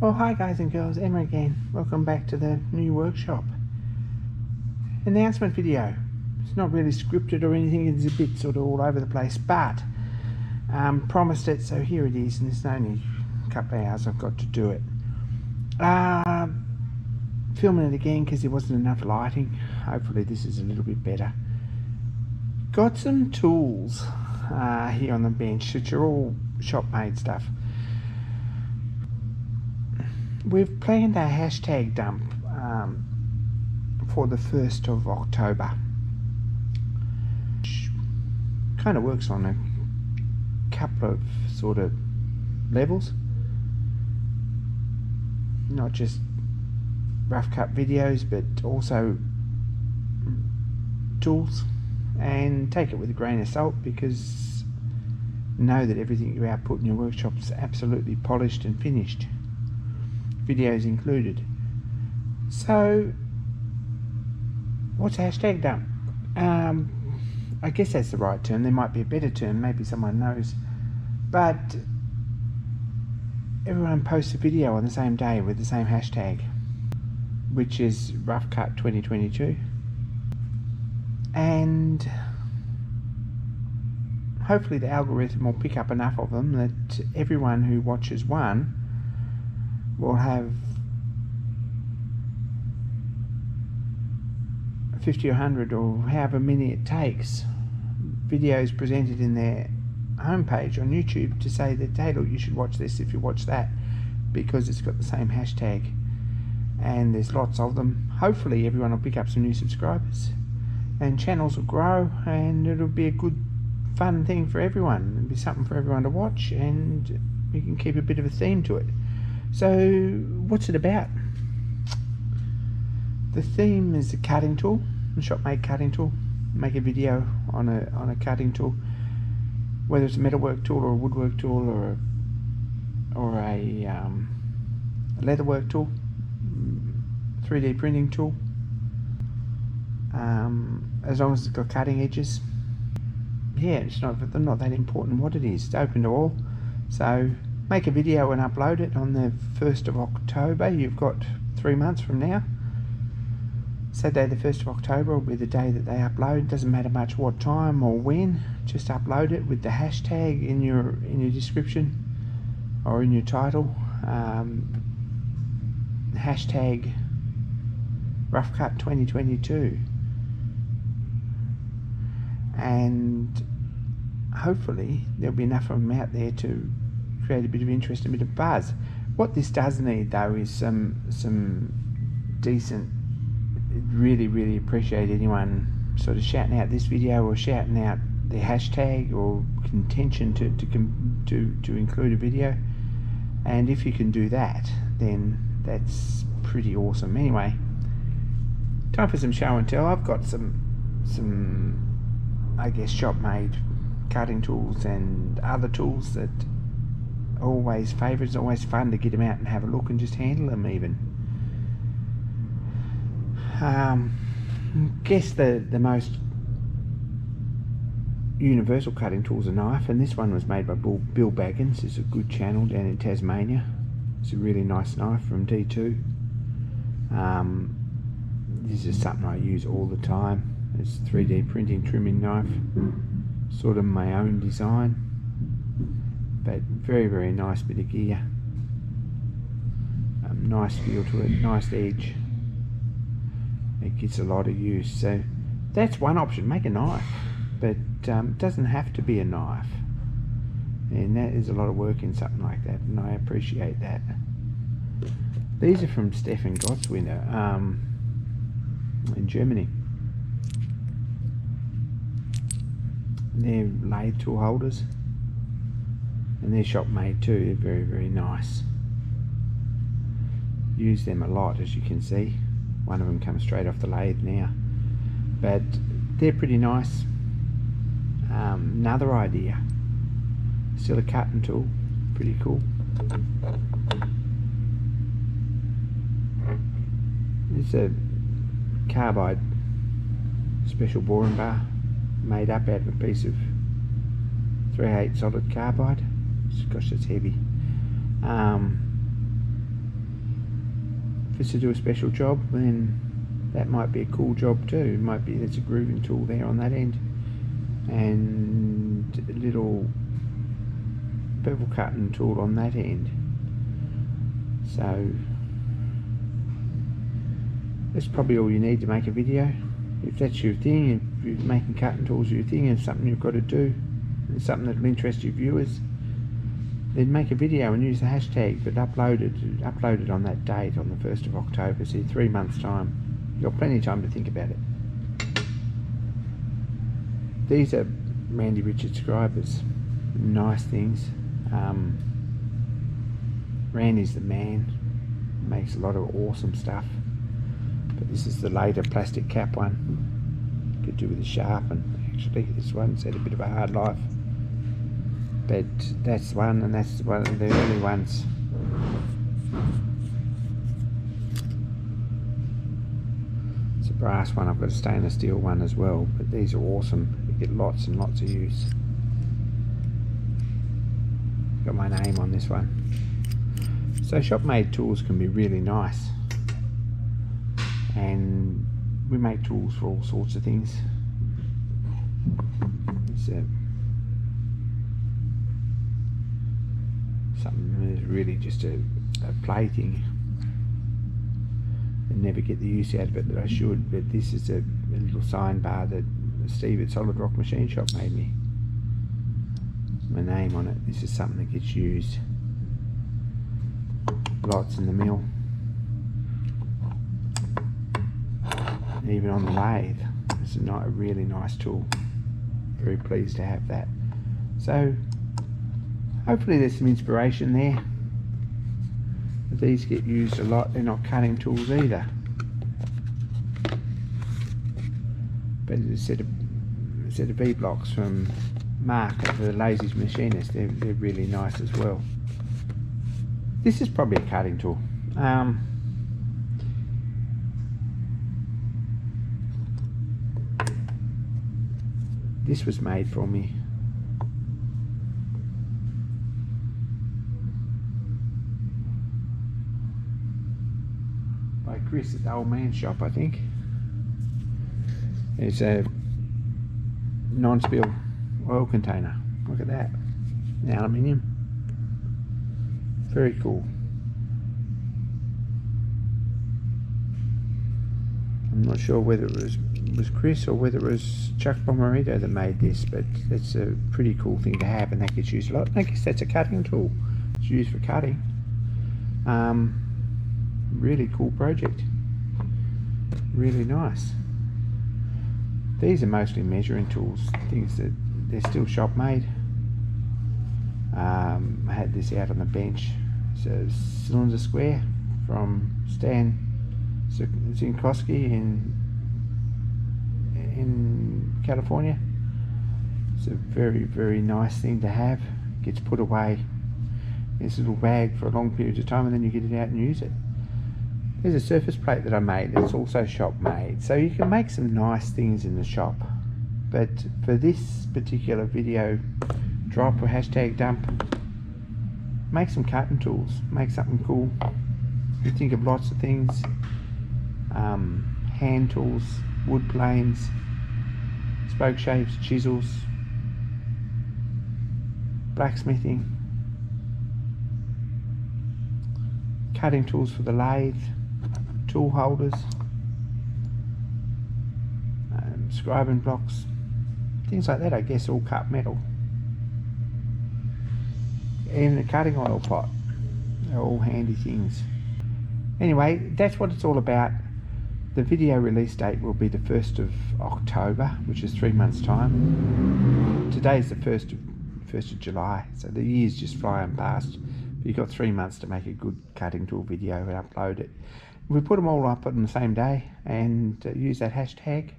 Well, hi guys and girls, Emma again. Welcome back to the new workshop. Announcement video. It's not really scripted or anything, it's a bit sort of all over the place, but promised it, so here it is, and it's only a couple of hours I've got to do it. Filming it again because there wasn't enough lighting. Hopefully this is a little bit better. Got some tools here on the bench, which are all shop made stuff. We've planned a hashtag dump for the 1st of October. Which kind of works on a couple of sort of levels. Not just rough cut videos, but also tools. And take it with a grain of salt, because know that everything you output in your workshop is absolutely polished and finished. Videos included. So what's hashtag dump? I guess that's the right term. There might be a better term, maybe someone knows, but everyone posts a video on the same day with the same hashtag, which is rough cut 2022, and hopefully the algorithm will pick up enough of them that everyone who watches one will have 50 or 100 or however many it takes videos presented in their homepage on YouTube to say that, hey look, you should watch this if you watch that, because it's got the same hashtag and there's lots of them. Hopefully everyone will pick up some new subscribers and channels will grow, and it'll be a good fun thing for everyone. It'll be something for everyone to watch, and we can keep a bit of a theme to it. So what's it about? The theme is a cutting tool, a shop made cutting tool. Make a video on a cutting tool, whether it's a metalwork tool or a woodwork tool or a leatherwork tool, 3D printing tool, as long as it's got cutting edges. Yeah, it's not that important what it is. It's open to all. So make a video and upload it on the 1st of October. You've got 3 months from now. Saturday the 1st of October will be the day that they upload. Doesn't matter much what time or when, just upload it with the hashtag in your description or in your title. Hashtag rough cut 2022, and hopefully there'll be enough of them out there to create a bit of interest, a bit of buzz. What this does need though is some decent, really appreciate anyone sort of shouting out this video or shouting out the hashtag or contention to include a video, and if you can do that, then that's pretty awesome. Anyway, time for some show and tell. I've got some I guess shop made cutting tools and other tools that are always favourites. Always fun to get them out and have a look and just handle them even. Guess the most universal cutting tool is a knife, and this one was made by Bill Baggins. It's a good channel down in Tasmania. It's a really nice knife from D2. This is something I use all the time. It's a 3D printing trimming knife, sort of my own design, but very nice bit of gear. Nice feel to it, nice edge. It gets a lot of use. So that's one option. Make a knife, but it doesn't have to be a knife, and that is a lot of work in something like that, and I appreciate that. These are from Stefan Gottswinter in Germany. They're lathe tool holders, and they're shop made too. They're very nice. Use them a lot, as you can see. One of them comes straight off the lathe now, but they're pretty nice. Another idea, still a cutting tool, pretty cool. It's a carbide special boring bar made up out of a piece of 3/8 solid carbide. Gosh, it's heavy. is to do a special job, then that might be a cool job too. It might be there's a grooving tool there on that end, and a little bevel cutting tool on that end. So that's probably all you need to make a video. If that's your thing, if you're making cutting tools your thing and something you've got to do, and something that will interest your viewers, then make a video and use the hashtag, but upload it on that date, on the 1st of October, so 3 months time. You've got plenty of time to think about it. These are Randy Richard scribers, nice things. Randy's the man, makes a lot of awesome stuff. But this is the later plastic cap one. Could do with a sharpen, actually. This one's had a bit of a hard life. But that's one, and that's one of the early ones. It's a brass one. I've got a stainless steel one as well, but these are awesome. You get lots and lots of use. Got my name on this one. So shop-made tools can be really nice, and we make tools for all sorts of things. It's something that's really just a plaything, and never get the use out of it that I should. But this is a little sign bar that Steve at Solid Rock Machine Shop made me. My name on it. This is something that gets used lots in the mill, even on the lathe. It's a really nice tool. Very pleased to have that. So hopefully there's some inspiration there. These get used a lot. They're not cutting tools either, but a set of V blocks from Mark at the Lazy Machinist. They're really nice as well. This is probably a cutting tool. This was made for me. By Chris at the Old Man Shop, I think. It's a non-spill oil container. Look at that. Aluminium. Very cool. I'm not sure whether it was Chris or whether it was Chuck Bomarito that made this, but it's a pretty cool thing to have, and that gets used a lot. I guess that's a cutting tool. It's used for cutting. Really cool project. Really nice. These are mostly measuring tools, things that they're still shop made. I had this out on the bench. It's a cylinder square from Stan Zinkowski in California. It's a very, very nice thing to have. It gets put away in this little bag for a long period of time, and then you get it out and use it. There's a surface plate that I made that's also shop made, so you can make some nice things in the shop. But for this particular video drop or hashtag dump, make some cutting tools, make something cool. You think of lots of things, hand tools, wood planes, spoke shapes, chisels, blacksmithing, cutting tools for the lathe, tool holders, scribing blocks, things like that. I guess all cut metal. And a cutting oil pot. They're all handy things. Anyway, that's what it's all about. The video release date will be the 1st of October, which is 3 months time. Today's the 1st of July, so the year's just flying past. You've got 3 months to make a good cutting tool video and upload it. If we put them all up on the same day and use that hashtag,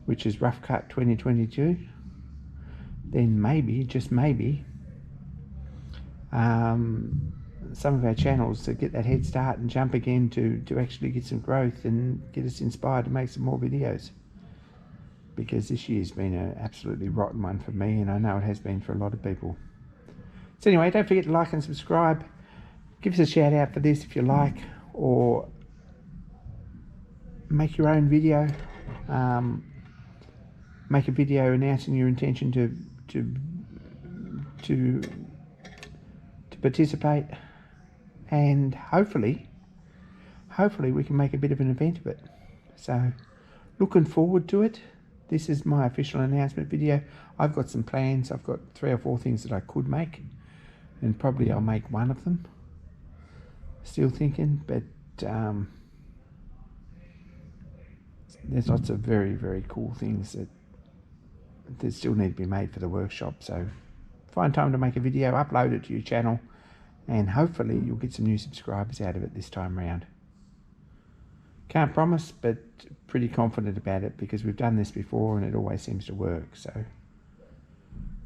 which is Rough Cut 2022, then maybe, just maybe, some of our channels to get that head start and jump again to actually get some growth and get us inspired to make some more videos. Because this year's been an absolutely rotten one for me, and I know it has been for a lot of people. So anyway, don't forget to like and subscribe. Give us a shout out for this if you like, or make your own video. Make a video announcing your intention to participate, and hopefully we can make a bit of an event of it. So looking forward to it. This is my official announcement video. I've got some plans. I've got 3 or 4 things that I could make, and probably I'll make one of them. Still thinking, but there's lots of very, very cool things that still need to be made for the workshop. So find time to make a video, upload it to your channel, and hopefully you'll get some new subscribers out of it this time round. Can't promise, but pretty confident about it because we've done this before and it always seems to work. So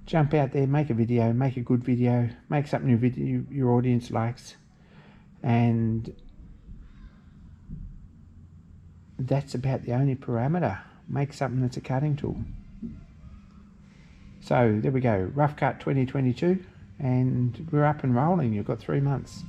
jump out there, make a video, make a good video, make something your audience likes, and that's about the only parameter. Make something that's a cutting tool. So there we go, Rough Cut 2022, and we're up and rolling. You've got 3 months.